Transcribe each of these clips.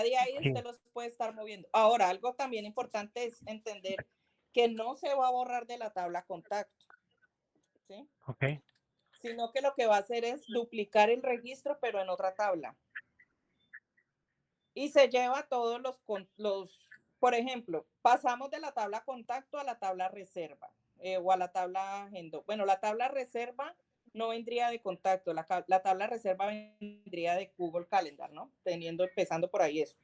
de ahí Sí. usted los puede estar moviendo. Ahora, algo también importante es entender que no se va a borrar de la tabla contacto, ¿sí? Ok. Sino que lo que va a hacer es duplicar el registro, pero en otra tabla. Y se lleva todos por ejemplo, pasamos de la tabla contacto a la tabla reserva o a la tabla agenda. Bueno, la tabla reserva no vendría de contacto, la tabla reserva vendría de Google Calendar, ¿no? Empezando por ahí eso.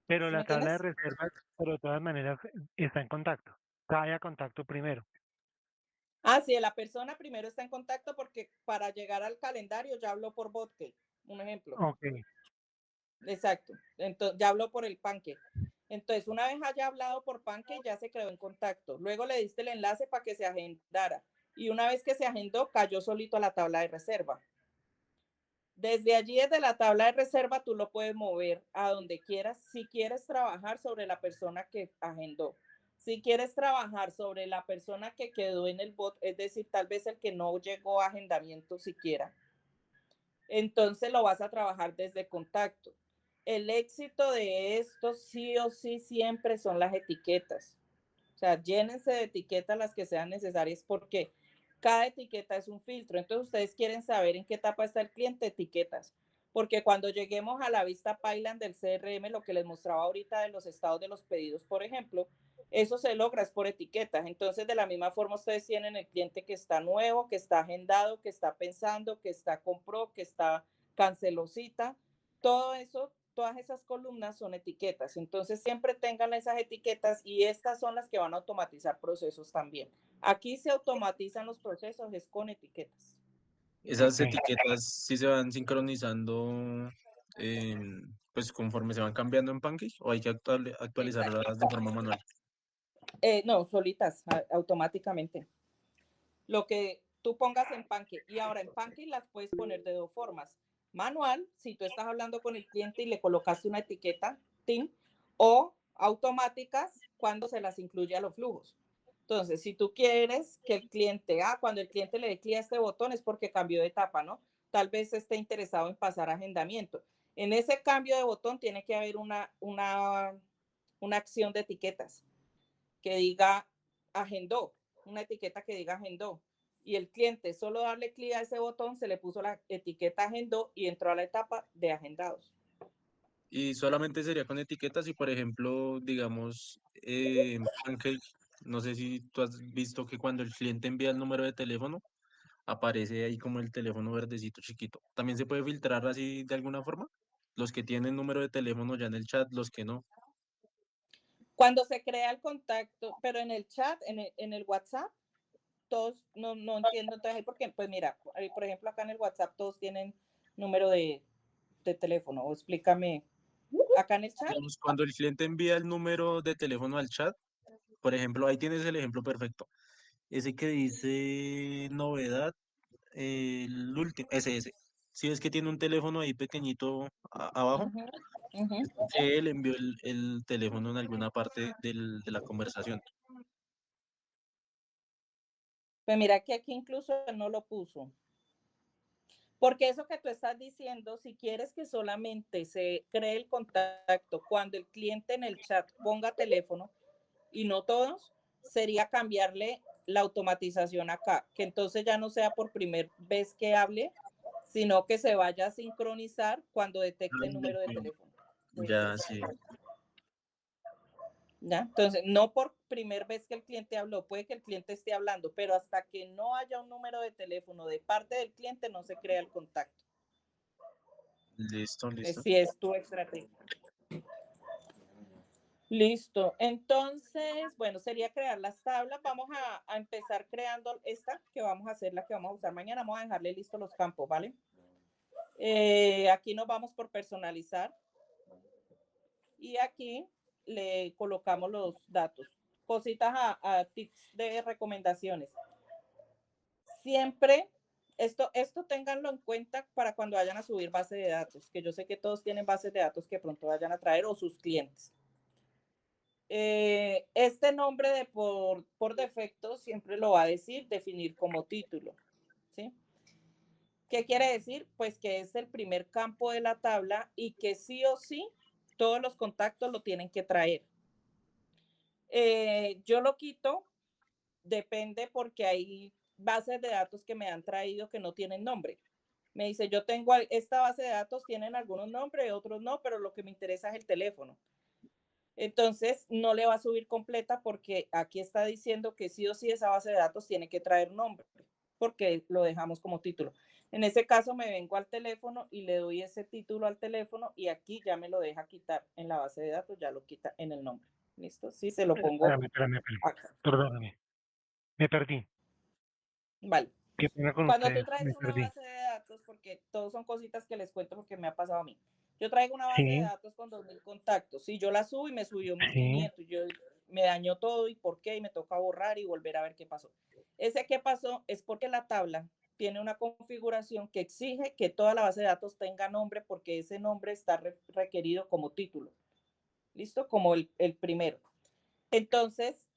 Pero ¿Sí me la tabla de entiendes? reservas, pero de todas maneras, está en contacto. Cae a contacto primero. Ah, sí, la persona primero está en contacto porque para llegar al calendario ya habló por Botcake, un ejemplo. Ok. Exacto. Entonces, ya habló por el Pancake. Entonces, una vez haya hablado por Pancake, ya se quedó en contacto. Luego le diste el enlace para que se agendara. Y una vez que se agendó, cayó solito a la tabla de reserva. Desde allí, desde la tabla de reserva, tú lo puedes mover a donde quieras. Si quieres trabajar sobre la persona que agendó. Si quieres trabajar sobre la persona que quedó en el bot, es decir, tal vez el que no llegó a agendamiento siquiera, entonces lo vas a trabajar desde contacto. El éxito de esto sí o sí siempre son las etiquetas. O sea, llénense de etiquetas las que sean necesarias porque cada etiqueta es un filtro. Entonces ustedes quieren saber en qué etapa está el cliente, etiquetas. Porque cuando lleguemos a la vista Payland del CRM, lo que les mostraba ahorita de los estados de los pedidos, por ejemplo, eso se logra es por etiquetas. Entonces, de la misma forma, ustedes tienen el cliente que está nuevo, que está agendado, que está pensando, que está compró, que está canceló cita. Todo eso, todas esas columnas son etiquetas. Entonces, siempre tengan esas etiquetas y estas son las que van a automatizar procesos también. Aquí se automatizan los procesos, es con etiquetas. Esas Ok. etiquetas sí se van sincronizando, pues conforme se van cambiando en Pancake, o hay que Exacto. actualizarlas de forma manual. No, solitas, automáticamente. Lo que tú pongas en Pancake. Y ahora en Pancake las puedes poner de dos formas. Manual, si tú estás hablando con el cliente y le colocaste una etiqueta, team, o automáticas cuando se las incluye a los flujos. Entonces, si tú quieres que el cliente, cuando el cliente le dé clic a este botón es porque cambió de etapa, ¿no? Tal vez esté interesado en pasar a agendamiento. En ese cambio de botón tiene que haber una acción de etiquetas que diga agendó, una etiqueta que diga agendó. Y el cliente solo darle clic a ese botón, se le puso la etiqueta agendó y entró a la etapa de agendados. Y solamente sería con etiquetas y, por ejemplo, digamos, Pancake, no sé si tú has visto que cuando el cliente envía el número de teléfono, aparece ahí como el teléfono verdecito chiquito. ¿También se puede filtrar así de alguna forma? Los que tienen número de teléfono ya en el chat, los que no. Cuando se crea el contacto, pero en el chat, en el WhatsApp, todos, no entiendo entonces, porque, pues mira, por ejemplo, acá en el WhatsApp todos tienen número de teléfono, o explícame, acá en el chat. Digamos, cuando el cliente envía el número de teléfono al chat, por ejemplo, ahí tienes el ejemplo perfecto. Ese que dice novedad, el último, ese. Si es que tiene un teléfono ahí pequeñito abajo, Uh-huh, uh-huh. es porque él envió el teléfono en alguna parte de la conversación. Pues mira que aquí incluso no lo puso. Porque eso que tú estás diciendo, si quieres que solamente se cree el contacto cuando el cliente en el chat ponga teléfono y no todos, sería cambiarle la automatización acá, que entonces ya no sea por primera vez que hable, sino que se vaya a sincronizar cuando detecte el número de teléfono. Ya, sí. ¿Ya? Entonces, no por primera vez que el cliente habló, puede que el cliente esté hablando, pero hasta que no haya un número de teléfono de parte del cliente, no se crea el contacto. Listo, listo. Si es tu estrategia. Listo. Entonces, bueno, sería crear las tablas. Vamos a empezar creando esta que vamos a hacer, la que vamos a usar mañana. Vamos a dejarle listos los campos, ¿vale? Aquí nos vamos por personalizar. Y aquí le colocamos los datos. Cositas a tips de recomendaciones. Siempre, esto ténganlo en cuenta para cuando vayan a subir base de datos, que yo sé que todos tienen bases de datos que pronto vayan a traer o sus clientes. Este nombre por defecto siempre lo va a decir, definir como título, ¿sí? ¿Qué quiere decir? Pues que es el primer campo de la tabla y que sí o sí todos los contactos lo tienen que traer. Yo lo quito, depende porque hay bases de datos que me han traído que no tienen nombre. Me dice, yo tengo esta base de datos, tienen algunos nombres, otros no, pero lo que me interesa es el teléfono. Entonces, no le va a subir completa porque aquí está diciendo que sí o sí esa base de datos tiene que traer nombre, porque lo dejamos como título. En ese caso, me vengo al teléfono y le doy ese título al teléfono y aquí ya me lo deja quitar en la base de datos, ya lo quita en el nombre. ¿Listo? Sí, se lo pongo Espérame. acá. Perdóname. Me perdí. Vale. Qué pena con Cuando tú ustedes. traes Me una perdí. base de datos, porque todos son cositas que les cuento porque me ha pasado a mí. Yo traigo una base de Sí, datos con 2000 contactos. Si yo la subo y me subió mis sí, 500, yo me dañó todo y por qué, y me toca borrar y volver a ver qué pasó. Ese qué pasó es porque la tabla tiene una configuración que exige que toda la base de datos tenga nombre porque ese nombre está requerido como título. ¿Listo? Como el primero. Entonces,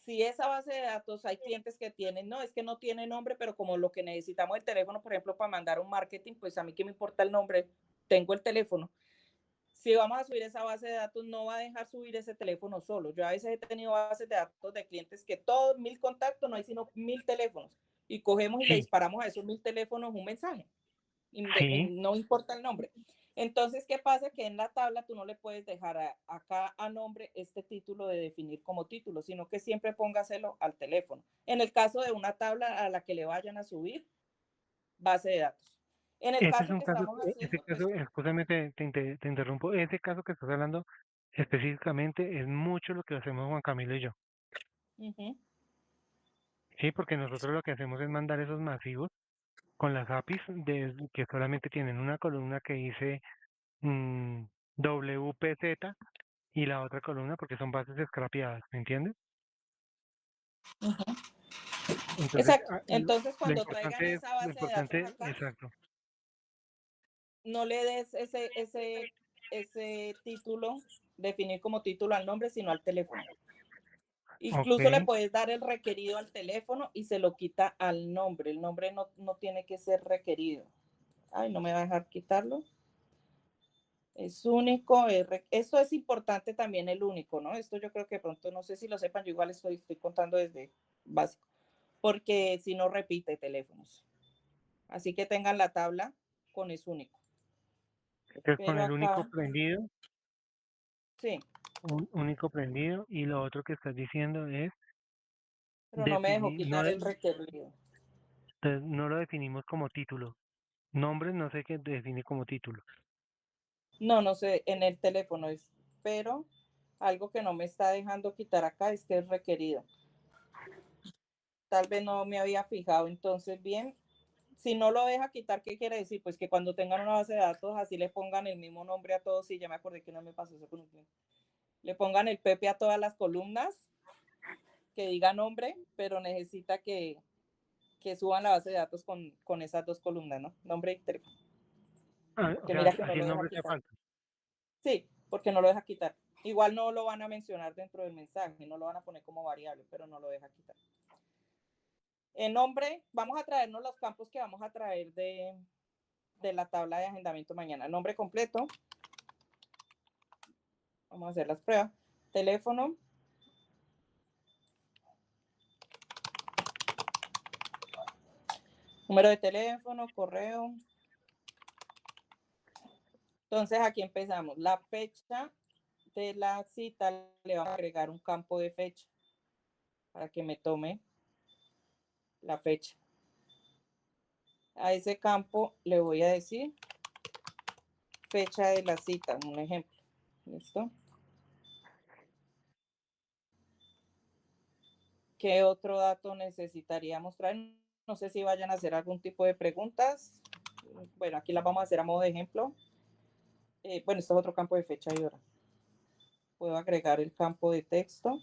si esa base de datos hay clientes que tienen, no, es que no tiene nombre, pero como lo que necesitamos el teléfono, por ejemplo, para mandar un marketing, pues a mí que me importa el nombre, tengo el teléfono. Si vamos a subir esa base de datos, no va a dejar subir ese teléfono solo. Yo a veces he tenido bases de datos de clientes que todos 1000 contactos, no hay sino 1000 teléfonos. Y cogemos y le sí, disparamos a esos 1000 teléfonos un mensaje. sí. No importa el nombre. Entonces, ¿qué pasa? Que en la tabla tú no le puedes dejar acá a nombre este título de definir como título, sino que siempre póngaselo al teléfono. En el caso de una tabla a la que le vayan a subir base de datos. En el Ese es caso un que caso, estamos ese haciendo, pues, caso, escúchame, te interrumpo. Ese caso que estás hablando específicamente es mucho lo que hacemos Juan Camilo y yo. Sí, porque nosotros lo que hacemos es mandar esos masivos con las APIs que solamente tienen una columna que dice mm, WPZ y la otra columna porque son bases scrapeadas, ¿me entiendes? Entonces, exacto. Entonces, cuando traigan esa lo base de datos importante, acá, exacto. no le des ese título, definir como título al nombre, sino al teléfono. Ok, Incluso le puedes dar el requerido al teléfono y se lo quita al nombre. El nombre no tiene que ser requerido. Ay, no me va a dejar quitarlo. Es único. Esto es importante también, el único, ¿no? Esto yo creo que pronto, no sé si lo sepan, yo igual estoy contando desde básico, porque si no repite teléfonos. Así que tengan la tabla con es único. entonces con Pero el único acá, prendido, sí, un único prendido y lo otro que estás diciendo es pero no me dejó definir, quitar el requerido. no lo definimos como título. Nombres no sé qué define como título. No sé, en el teléfono es, pero algo que no me está dejando quitar acá es que es requerido. Tal vez no me había fijado entonces bien. Si no lo deja quitar, ¿qué quiere decir? Pues que cuando tengan una base de datos así le pongan el mismo nombre a todos. Sí, ya me acordé que no me pasó eso con un cliente. Le pongan el Pepe a todas las columnas, que diga nombre, pero necesita que suban la base de datos con esas dos columnas, ¿no? Nombre y teléfono. O Porque sea, mira que no así lo el deja nombre te quitar. falta. Sí, porque no lo deja quitar. Igual no lo van a mencionar dentro del mensaje, no lo van a poner como variable, pero no lo deja quitar. En nombre, vamos a traernos los campos que vamos a traer de la tabla de agendamiento mañana. Nombre completo. Vamos a hacer las pruebas. Teléfono. Número de teléfono, correo. Entonces aquí empezamos. La fecha de la cita, le vamos a agregar un campo de fecha para que me tome la fecha. A ese campo le voy a decir fecha de la cita, un ejemplo. ¿Listo? ¿Qué otro dato necesitaríamos traer? No sé si vayan a hacer algún tipo de preguntas. Bueno, aquí las vamos a hacer a modo de ejemplo. Bueno, esto es otro campo de fecha y hora. Puedo agregar el campo de texto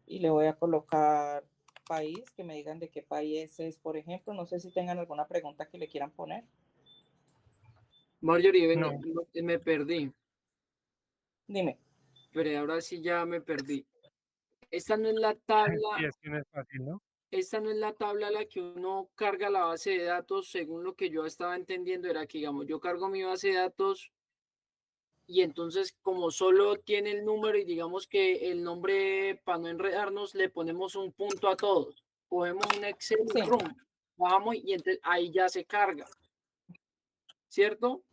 y le voy a colocar país, que me digan de qué país es, por ejemplo. No sé si tengan alguna pregunta que le quieran poner. Marjorie, venga, No, me perdí, Dime. pero ahora sí ya me perdí. Esta no es la sí, tabla, es que no es fácil, ¿no? esta no es la tabla a la que uno carga la base de datos, según lo que yo estaba entendiendo, era que, digamos, yo cargo mi base de datos y entonces como solo tiene el número y digamos que el nombre, para no enredarnos, le ponemos un punto a todos. Cogemos un Excel y Sí. ¡prum! Bajamos y entonces ahí ya se carga, ¿cierto?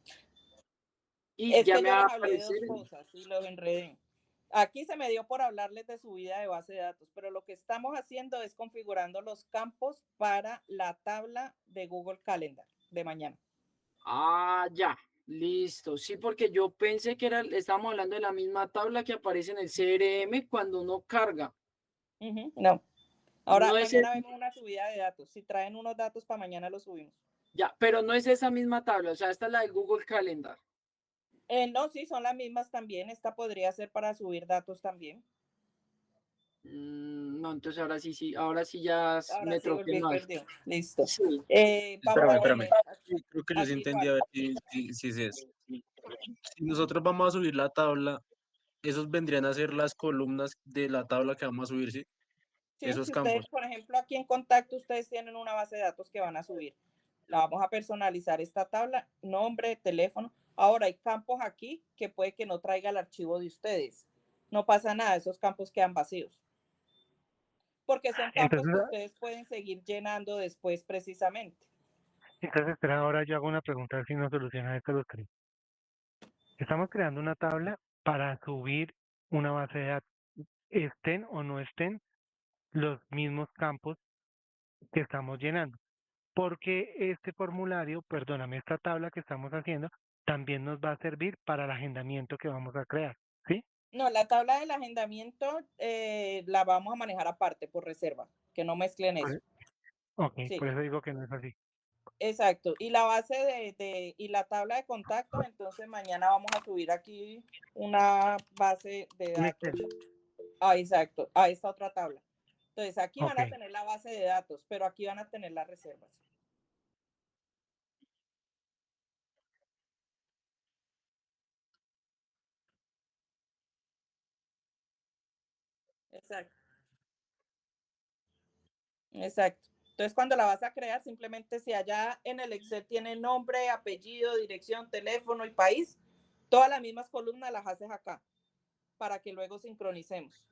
Y Es ya que me yo va a les hablé de dos aparecer. cosas y los enredé. Aquí se me dio por hablarles de subida de base de datos, pero lo que estamos haciendo es configurando los campos para la tabla de Google Calendar de mañana. Ah, ya, listo. Sí, porque yo pensé que estábamos hablando de la misma tabla que aparece en el CRM cuando uno carga. No. Ahora, No es, mañana vemos una subida de datos. Si traen unos datos para mañana, los subimos. ya, pero no es esa misma tabla, o sea, esta es la del Google Calendar. No, sí, son las mismas también. Esta podría ser para subir datos también. No, entonces ahora sí ya Ahora me sí, troqué volví mal. perdido. Listo. Sí. Vamos a Espérame. poner Sí, creo que yo sí aquí entendí, a igual. ver si es eso. Si nosotros vamos a subir la tabla, esos vendrían a ser las columnas de la tabla que vamos a subir, ¿sí? Sí, Esos si campos. ustedes, por ejemplo, aquí en contacto, ustedes tienen una base de datos que van a subir. La vamos a personalizar esta tabla, nombre, teléfono. Ahora hay campos aquí que puede que no traiga el archivo de ustedes. No pasa nada, esos campos quedan vacíos. Porque son campos Entonces, que ustedes pueden seguir llenando después precisamente. entonces espera, ahora yo hago una pregunta a ver si nos soluciona esto los tres. Estamos creando una tabla para subir una base de datos, estén o no estén los mismos campos que estamos llenando. Porque este formulario, perdóname, esta tabla que estamos haciendo, también nos va a servir para el agendamiento que vamos a crear, ¿sí? No, la tabla del agendamiento la vamos a manejar aparte por reserva, que no mezclen eso. Ok, Sí. por eso digo que no es así. Exacto. Y la base y la tabla de contactos, entonces mañana vamos a subir aquí una base de Un datos. Excel. Exacto, a esta otra tabla. Entonces aquí van a Ok. tener la base de datos, pero aquí van a tener las reservas. Exacto. Exacto. Entonces, cuando la vas a crear, simplemente si allá en el Excel tiene nombre, apellido, dirección, teléfono y país, todas las mismas columnas las haces acá para que luego sincronicemos.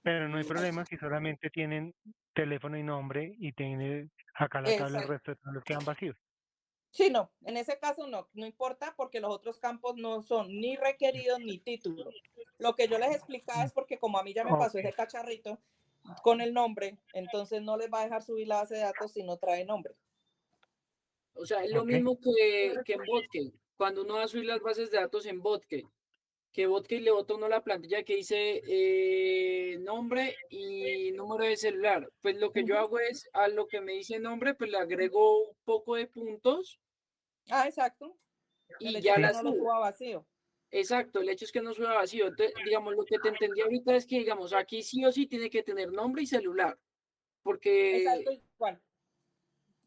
Pero no hay problema si solamente tienen teléfono y nombre y tiene acá la tabla, el Exacto. resto de todos los quedan vacíos. Sí, no, en ese caso no, no importa porque los otros campos no son ni requeridos ni título. Lo que yo les explicaba es porque como a mí ya me pasó Ok. ese cacharrito con el nombre, entonces no les va a dejar subir la base de datos si no trae nombre. O sea, es lo Ok. mismo que en Botcade. Cuando uno va a subir las bases de datos en Botcade, que Botcade le bota a uno la plantilla que dice nombre y número de celular. Pues lo que yo hago es, a lo que me dice nombre, pues le agrego un poco de puntos Ah, exacto. El y hecho ya es que la no lo subo. suba vacío. Exacto, el hecho es que no suba vacío. Entonces, digamos, lo que te entendí ahorita es que, digamos, aquí sí o sí tiene que tener nombre y celular, Exacto, porque igual.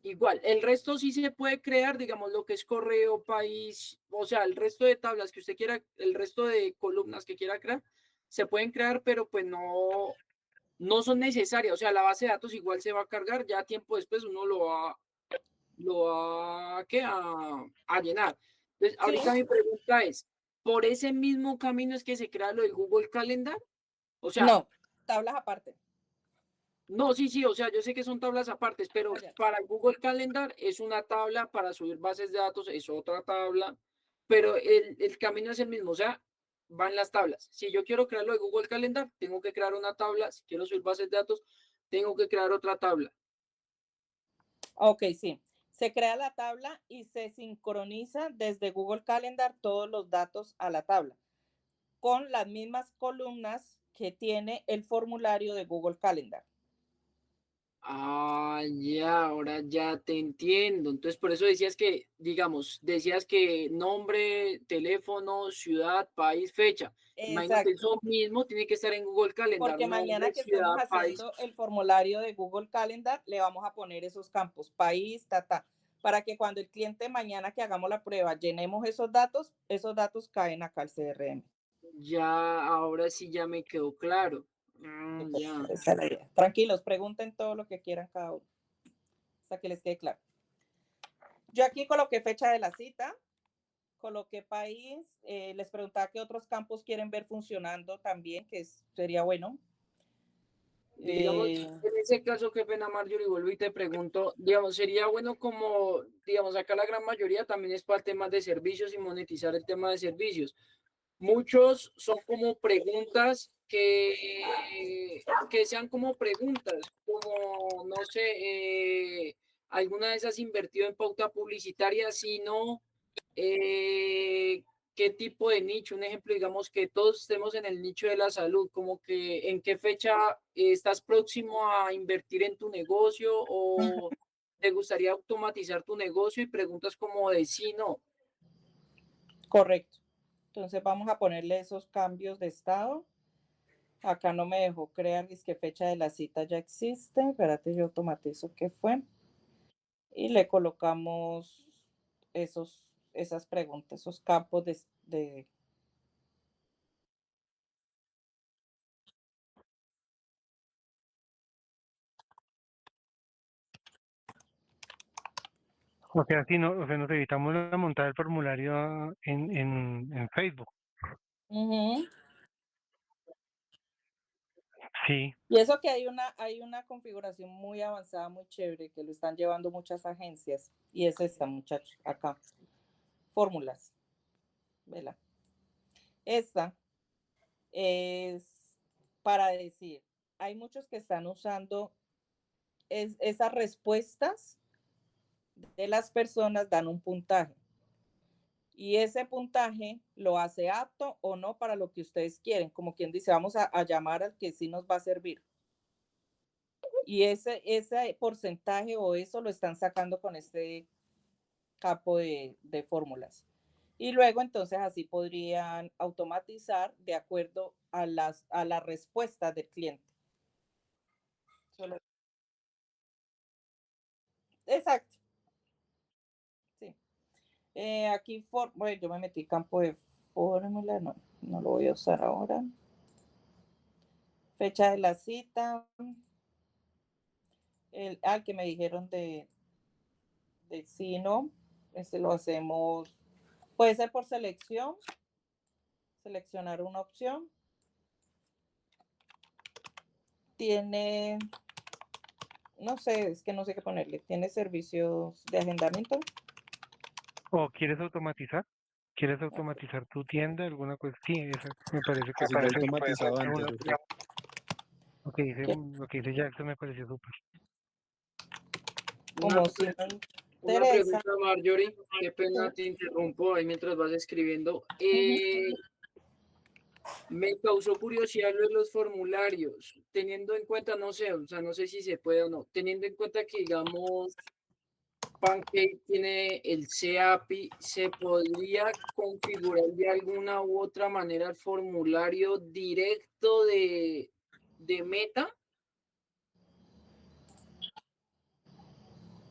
igual, el resto sí se puede crear, digamos, lo que es correo, país, o sea, el resto de tablas que usted quiera, el resto de columnas que quiera crear, se pueden crear, pero pues no son necesarias. O sea, la base de datos igual se va a cargar, ya tiempo después uno ¿qué? A llenar. Entonces, Sí, ahorita mi pregunta es, ¿por ese mismo camino es que se crea lo del Google Calendar? O sea, no, tablas aparte. no, sí, o sea, yo sé que son tablas apartes, pero Allá. para el Google Calendar es una tabla, para subir bases de datos es otra tabla, pero el camino es el mismo, o sea, van las tablas. Si yo quiero crear lo de Google Calendar, tengo que crear una tabla, si quiero subir bases de datos, tengo que crear otra tabla. Ok, sí. Se crea la tabla y se sincroniza desde Google Calendar todos los datos a la tabla con las mismas columnas que tiene el formulario de Google Calendar. Ah, ya, ahora ya te entiendo. Entonces, por eso decías que, digamos, decías que nombre, teléfono, ciudad, país, fecha. Imagínate, Exacto. eso mismo tiene que estar en Google Calendar, Porque mañana nombre, que estemos ciudad, país. haciendo el formulario de Google Calendar, le vamos a poner esos campos, país, para que cuando el cliente mañana que hagamos la prueba llenemos esos datos caen acá al CRM. Ya, ahora sí ya me quedó claro. Súper, Ya. esa es la idea. Tranquilos, pregunten todo lo que quieran cada uno, hasta que les quede claro. Yo aquí coloqué fecha de la cita, coloqué país, les preguntaba qué otros campos quieren ver funcionando también, que sería bueno. Digamos, en ese caso, qué pena, Marjorie, vuelvo y te pregunto, digamos, sería bueno como, digamos, acá la gran mayoría también es para temas de servicios y monetizar el tema de servicios. Muchos son como preguntas que sean como preguntas, como, no sé, ¿alguna vez has invertido en pauta publicitaria? Si no, ¿qué tipo de nicho? Un ejemplo, digamos que todos estemos en el nicho de la salud, como que en qué fecha estás próximo a invertir en tu negocio o te gustaría automatizar tu negocio y preguntas como de sí, no. Correcto. Entonces vamos a ponerle esos cambios de estado. Acá no me dejó crear, es que fecha de la cita ya existe. Espérate, yo automatizo qué fue. Y le colocamos esas preguntas, esos campos de. O sea, si no, o sea, nos evitamos la montada del formulario en Facebook. Ujú. Sí. Y eso que hay una configuración muy avanzada, muy chévere, que lo están llevando muchas agencias. Y es esta, muchachos, acá. Fórmulas. Vela. Esta es para decir, hay muchos que están usando esas respuestas de las personas, dan un puntaje. Y ese puntaje lo hace apto o no para lo que ustedes quieren. Como quien dice, vamos a llamar al que sí nos va a servir. Y ese porcentaje o eso lo están sacando con este campo de fórmulas. Y luego entonces así podrían automatizar de acuerdo a la respuesta del cliente. Solo. Exacto. Sí. Aquí, bueno, yo me metí campo de fórmula, no lo voy a usar ahora. Fecha de la cita. Que me dijeron de sí, no. Lo hacemos, puede ser por selección. Seleccionar una opción. Tiene, no sé, es que no sé qué ponerle. Tiene servicios de agendamiento. ¿O quieres automatizar? ¿Quieres automatizar tu tienda? ¿Alguna cosa? Sí, eso me parece que Así ya para eso puede ser automatizado antes, uno. ¿o qué? Lo que dice Jackson me pareció súper. Como si no Una interesa. pregunta, Marjorie, qué pena te interrumpo ahí mientras vas escribiendo. Me causó curiosidad lo de los formularios, teniendo en cuenta, no sé, o sea, no sé si se puede o no, teniendo en cuenta que, digamos, Pancake tiene el CAPI, ¿se podría configurar de alguna u otra manera el formulario directo de Meta?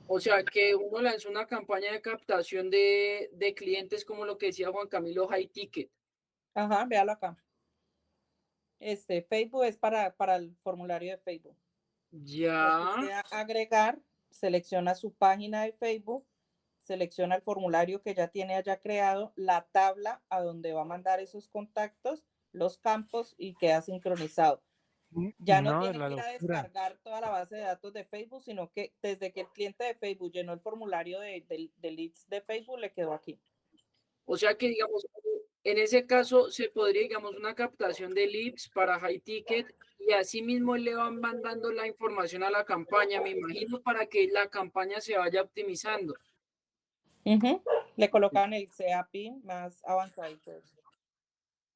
O sea, que uno lanzó una campaña de captación de clientes como lo que decía Juan Camilo High Ticket. Ajá, véalo acá. Facebook es para el formulario de Facebook. Ya. Agregar, selecciona su página de Facebook, selecciona el formulario que ya tiene allá creado, la tabla a donde va a mandar esos contactos, los campos y queda sincronizado. Ya no tiene que ir a descargar toda la base de datos de Facebook, sino que desde que el cliente de Facebook llenó el formulario de leads de Facebook, le quedó aquí. O sea que, digamos, en ese caso se podría, digamos, una captación de leads para High Ticket y así mismo le van mandando la información a la campaña, me imagino, para que la campaña se vaya optimizando. Le colocaban el CAPI más avanzado.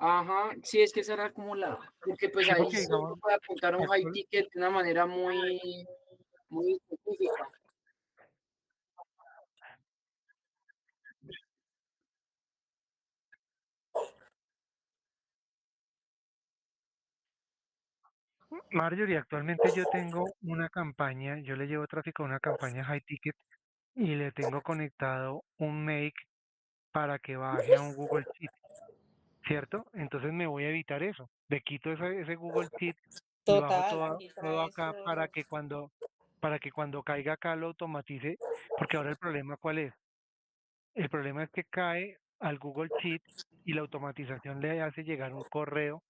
Ajá, sí, es que esa era como porque pues ahí sí uno puede apuntar un High Ticket de una manera muy específica. Marjorie, actualmente yo tengo una campaña, yo le llevo tráfico a una campaña High Ticket y le tengo conectado un Make para que baje a un Google Sheet, ¿cierto? Entonces me voy a evitar eso. Le quito ese Google Sheet y bajo Total, todo, aquí todo trae acá eso. para que cuando caiga acá lo automatice, porque ahora el problema ¿cuál es? El problema es que cae al Google Sheet y la automatización le hace llegar un correo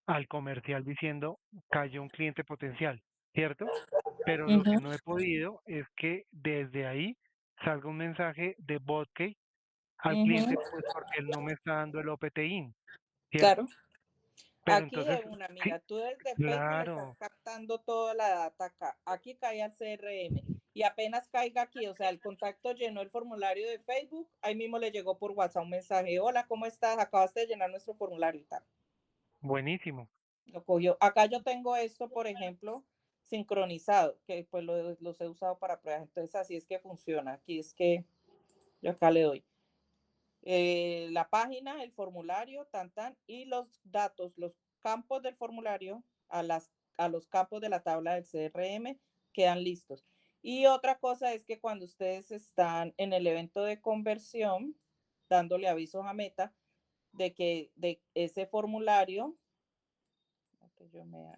al comercial diciendo cayó un cliente potencial, ¿cierto? Pero lo que Ujú, no he podido es que desde ahí salga un mensaje de Botkey al cliente, ujú, pues porque él no me está dando el OPT-IN, ¿cierto? claro. Pero Aquí entonces, de una, sí, mira, tú desde Facebook le estás claro, captando toda la data acá. Aquí cae al CRM y apenas caiga aquí, o sea, el contacto llenó el formulario de Facebook, ahí mismo le llegó por WhatsApp un mensaje, hola, ¿cómo estás? Acabaste de llenar nuestro formulario y tal. buenísimo. Lo cogió. Acá yo tengo esto, por ejemplo, sincronizado, que pues los he usado para pruebas. Entonces así es que funciona. Aquí es que yo acá le doy la página, el formulario, tan, tan, y los datos, los campos del formulario a los campos de la tabla del CRM quedan listos. Y otra cosa es que cuando ustedes están en el evento de conversión, dándole avisos a Meta de que de ese formulario, yo me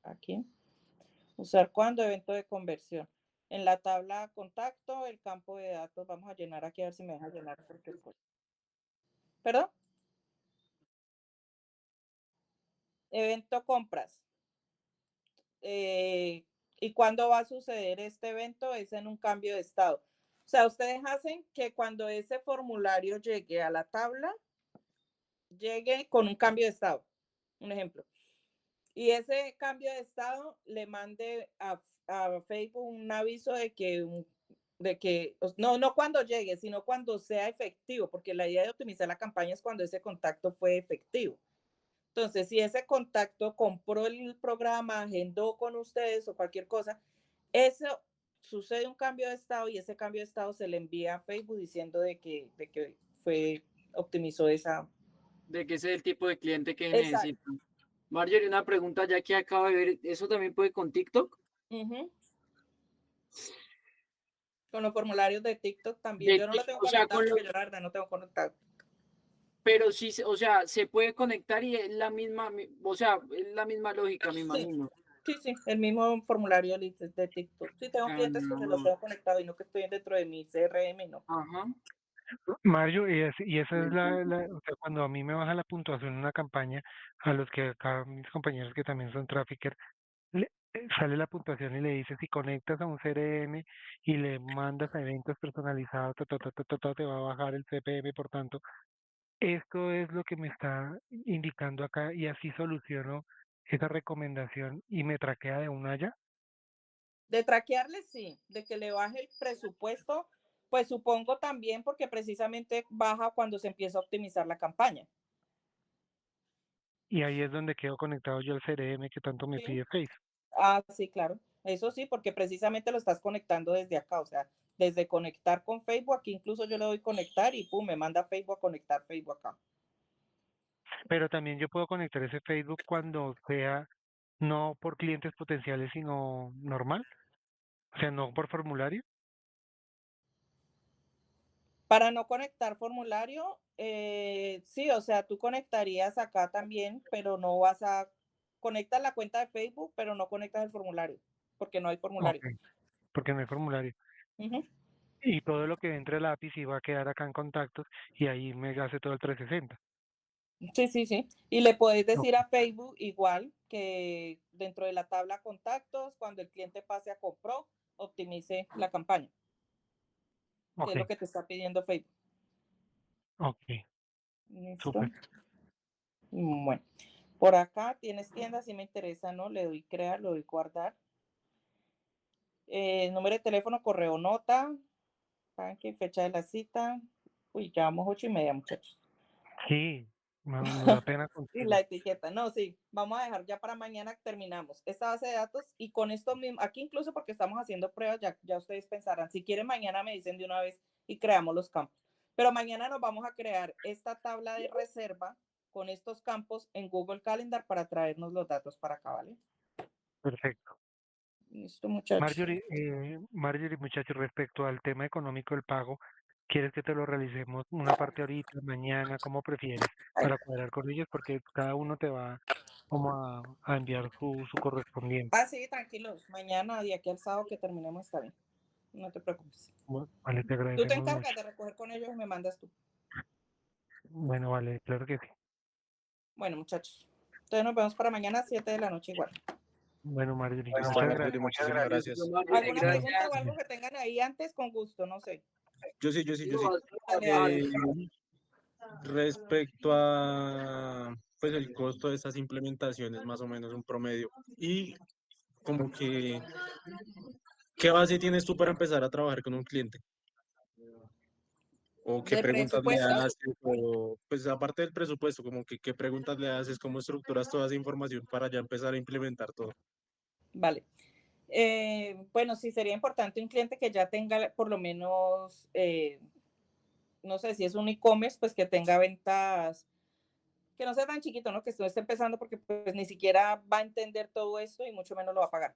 aquí, usar cuando evento de conversión. En la tabla contacto, el campo de datos, vamos a llenar aquí a ver si me deja llenar. ¿Perdón? Evento compras. ¿Y cuándo va a suceder este evento? Es en un cambio de estado. O sea, ustedes hacen que cuando ese formulario llegue a la tabla, llegue con un cambio de estado. Un ejemplo. Y ese cambio de estado le mande a Facebook un aviso de que, no cuando llegue, sino cuando sea efectivo, porque la idea de optimizar la campaña es cuando ese contacto fue efectivo. Entonces, si ese contacto compró el programa, agendó con ustedes o cualquier cosa, eso sucede un cambio de estado y ese cambio de estado se le envía a Facebook diciendo de que optimizó esa. De que ese es el tipo de cliente que Exacto. necesito. Marjorie, una pregunta ya que acabo de ver, ¿eso también puede con TikTok? Uh-huh. Con los formularios de TikTok también. De Yo no lo tengo o sea, conectado porque yo la verdad no tengo conectado. pero sí, o sea, se puede conectar y es la misma, o sea, es la misma lógica, me Sí, imagino. sí, el mismo formulario de TikTok. Sí, tengo Ah, clientes que se los tengo conectado y no que estoy dentro de mi CRM, no. ajá. Mario, y esa es o sea, cuando a mí me baja la puntuación en una campaña, a los que acá mis compañeros que también son traffickers, sale la puntuación y le dice si conectas a un CRM y le mandas a eventos personalizados, te va a bajar el CPM, por tanto, esto es lo que me está indicando acá y así soluciono esa recomendación y me traquea de una ya. De traquearle, sí, de que le baje el presupuesto, pues supongo también porque precisamente baja cuando se empieza a optimizar la campaña. Y ahí es donde quedo conectado yo al CRM que tanto me Sí. pide Facebook. Ah, sí, claro. Eso sí, porque precisamente lo estás conectando desde acá, o sea, desde conectar con Facebook, aquí incluso yo le doy conectar y pum, me manda Facebook a conectar Facebook acá. Pero también yo puedo conectar ese Facebook cuando sea no por clientes potenciales, sino normal, o sea, no por formulario. Para no conectar formulario, sí, o sea, tú conectarías acá también, pero no vas a conectar la cuenta de Facebook, pero no conectas el formulario, porque no hay Ok, formulario. porque no hay formulario. Ujú. Y todo lo que entre el lápiz va a quedar acá en contactos y ahí me hace todo el 360. Sí. Y le puedes Ok, decir a Facebook igual que dentro de la tabla contactos, cuando el cliente pase a compró, optimice la campaña, que es ok, lo que te está pidiendo Facebook. ok, ¿Listo? súper. Bueno, por acá tienes tienda, si me interesa, ¿no? Le doy crear, le doy guardar. Número de teléfono, correo, nota, fecha de la cita. Uy, ya vamos 8:30, muchachos. Sí, me da pena Y la contigo. etiqueta, no, sí, vamos a dejar ya para mañana, terminamos esta base de datos y con esto mismo, aquí incluso porque estamos haciendo pruebas, ya ustedes pensarán, si quieren mañana me dicen de una vez y creamos los campos. Pero mañana nos vamos a crear esta tabla de reserva con estos campos en Google Calendar para traernos los datos para acá, ¿vale? Perfecto. Listo, muchachos. Marjorie, muchachos, respecto al tema económico del pago, ¿quieres que te lo realicemos una parte ahorita, mañana, como prefieres, para cuadrar con ellos? Porque cada uno te va como a enviar su correspondiente. Ah, sí, tranquilos. Mañana, de aquí al sábado que terminemos, está bien. No te preocupes. Bueno, vale, te Tú te agradecemos encargas mucho. de recoger con ellos y me mandas tú. Bueno, vale, claro que sí. Bueno, muchachos. Entonces nos vemos para mañana a 7 de la noche igual. Bueno, Marjorie, Listo, muchas Marjorie, gracias. muchísimas gracias. Marjorie, ¿Alguna Bueno, pregunta o gracias. algo que tengan ahí antes? Con gusto, no sé. Yo sí. No, Dale, dale. Respecto a pues el costo de estas implementaciones, más o menos un promedio. Y como que, ¿qué base tienes tú para empezar a trabajar con un cliente? ¿O qué ¿De preguntas le presupuesto? haces? O, pues aparte del presupuesto, como que qué preguntas le haces, cómo estructuras toda esa información para ya empezar a implementar todo. Vale. Bueno, sí sería importante un cliente que ya tenga por lo menos, no sé si es un e-commerce, pues que tenga ventas, que no sea tan chiquito, ¿no? Que no esté empezando porque pues ni siquiera va a entender todo esto y mucho menos lo va a pagar.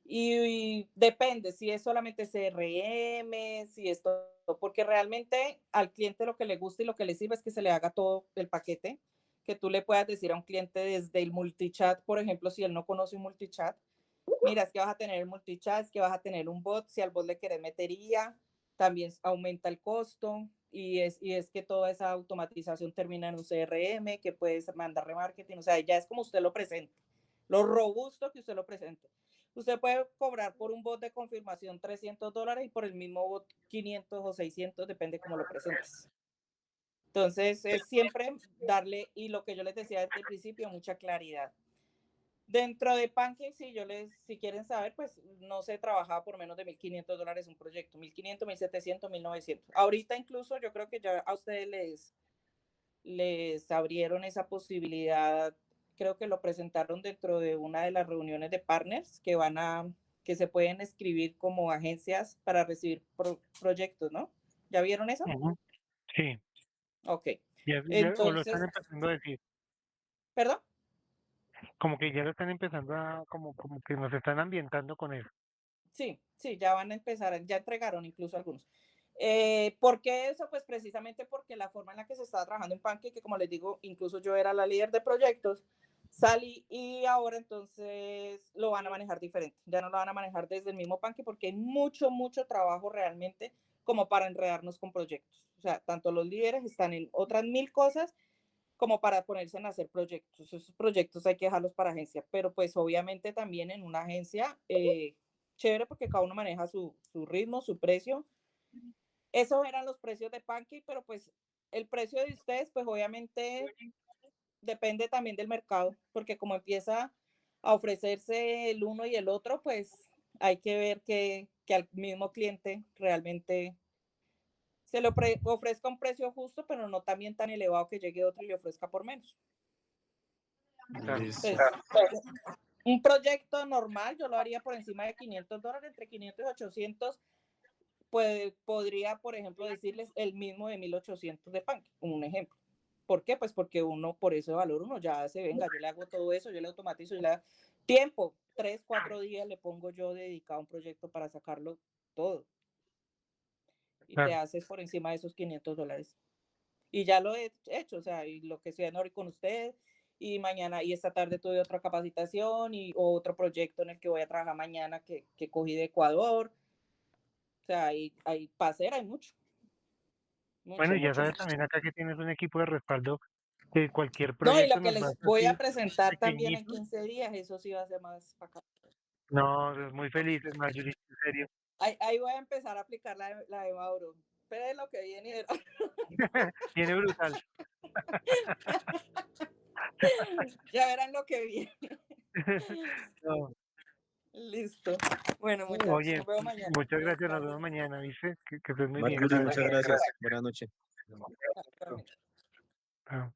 Y depende si es solamente CRM, si es todo, porque realmente al cliente lo que le gusta y lo que le sirve es que se le haga todo el paquete, que tú le puedas decir a un cliente desde el multichat, por ejemplo, si él no conoce un multichat, mira, es que vas a tener el multichat, es que vas a tener un bot, si al bot le querés meter IA, también aumenta el costo y es que toda esa automatización termina en un CRM, que puedes mandar remarketing, o sea, ya es como usted lo presente, lo robusto que usted lo presente. Usted puede cobrar por un bot de confirmación $300 y por el mismo bot 500 o 600, depende cómo lo presentes. Entonces, es siempre darle, y lo que yo les decía desde el principio, mucha claridad. Dentro de Pancake, si quieren saber, pues no se trabajaba por menos de $1,500 un proyecto, 1,500, 1,700, 1,900. Ahorita incluso yo creo que ya a ustedes les abrieron esa posibilidad, creo que lo presentaron dentro de una de las reuniones de partners que se pueden escribir como agencias para recibir proyectos, ¿no? ¿Ya vieron eso? Sí, Ok. o lo están Entonces, empezando a decir, ¿perdón? como que ya lo están empezando a, como que nos están ambientando con eso. Sí, ya van a empezar, ya entregaron incluso algunos. ¿Por qué eso? Pues precisamente porque la forma en la que se estaba trabajando en Pancake, que como les digo, incluso yo era la líder de proyectos, salí y ahora entonces lo van a manejar diferente. Ya no lo van a manejar desde el mismo Pancake porque hay mucho trabajo realmente como para enredarnos con proyectos. O sea, tanto los líderes están en otras 1000 cosas como para ponerse en hacer proyectos. Esos proyectos hay que dejarlos para agencia, pero pues obviamente también en una agencia, chévere porque cada uno maneja su ritmo, su precio. Esos eran los precios de Pancake, pero pues el precio de ustedes, pues obviamente depende también del mercado, porque como empieza a ofrecerse el uno y el otro, pues hay que ver que al mismo cliente realmente se le ofrezca un precio justo, pero no también tan elevado que llegue otro y le ofrezca por menos. Listo. Entonces, un proyecto normal yo lo haría por encima de $500, entre 500 y 800, pues podría, por ejemplo, decirles el mismo de 1,800 de Pancake, un ejemplo. ¿Por qué? Pues porque uno, por ese valor, uno ya hace, venga, yo le hago todo eso, yo le automatizo, yo le hago tiempo, 3, 4 días le pongo yo dedicado a un proyecto para sacarlo todo. Y te Claro. haces por encima de esos $500. Y ya lo he hecho, o sea, y lo que estoy haciendo ahora con usted, y mañana y esta tarde tuve otra capacitación y otro proyecto en el que voy a trabajar mañana que cogí de Ecuador. O sea, hay para hacer, hay mucho. Bueno, y ya Mucho. sabes también acá que tienes un equipo de respaldo de cualquier No, y lo proyecto que nos les vas voy a así presentar también en pequeñito. 15 días, eso sí va a ser más acá. No, muy felices, Marjorie, en serio. Ahí voy a empezar a aplicar la de Mauro. Pero es lo que viene. Viene brutal. Ya verán lo que viene. No. Listo. Bueno, muchachos, Oye, nos vemos mañana. muchas Muchas gracias, nos vemos gracias. mañana, ¿viste? Que estés muy bien. Marjorie, muchas gracias. Buenas noches. Igualmente. Chao.